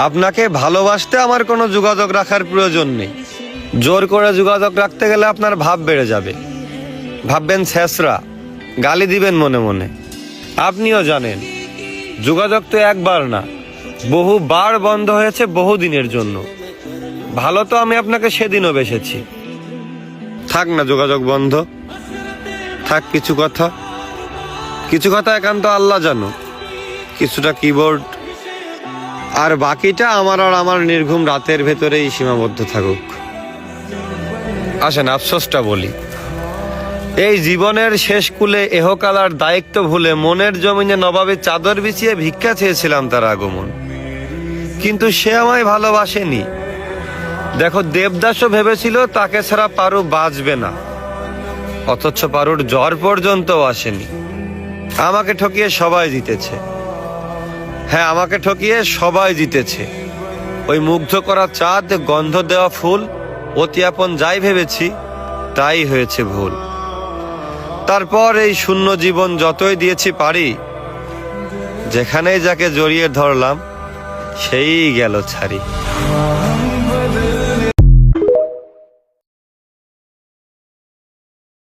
আপনাকে ভালোবাসতে আমার কোনো যোগাযোগ রাখার প্রয়োজন নেই। জোর করে যোগাযোগ রাখতে গেলে আপনার ভাব বেড়ে যাবে, ভাববেন ছেঁচড়া, গালি দিবেন মনে মনে। আপনিও জানেন যোগাযোগ তো একবার না, বহুবার বন্ধ হয়েছে বহুদিনের জন্য। ভালো তো আমি আপনাকে সেদিনও বেসেছি। থাক না যোগাযোগ বন্ধ, থাক কিছু কথা একান্ত আল্লাহ জানো, কিছুটা কিবোর্ড, আর বাকিটা আমার আর আমার নির্ঘুম রাতের ভেতরেই সীমাবদ্ধ থাকুক। আসেন আফসোসটা বলি, এই জীবনের শেষ কুলে এহকালার দায়িত্ব ভুলে মনের জমিনে নবাবে চাদর বিছিয়ে ভিক্ষা চেয়েছিলাম তার আগমন, কিন্তু সে আমায় ভালোবাসেনি। দেখো দেবদাসও ভেবেছিল তাকে ছাড়া পারু বাঁচবে না, অথচ পারুর জ্বর পর্যন্তও আসেনি। আমাকে ঠকিয়ে সবাই জিতেছে, হ্যাঁ আমাকে ঠকিয়ে সবাই জিতেছে। ওই মুগ্ধ করা চাঁদ, গন্ধ দেওয়া ফুল, অতি আপন যাই ভেবেছি তাই হয়েছে ভুল। তারপর এই শূন্য জীবন যতই দিয়েছি পারি, যেখানেই যাকে জড়িয়ে ধরলাম সেই গেল ছাড়ি।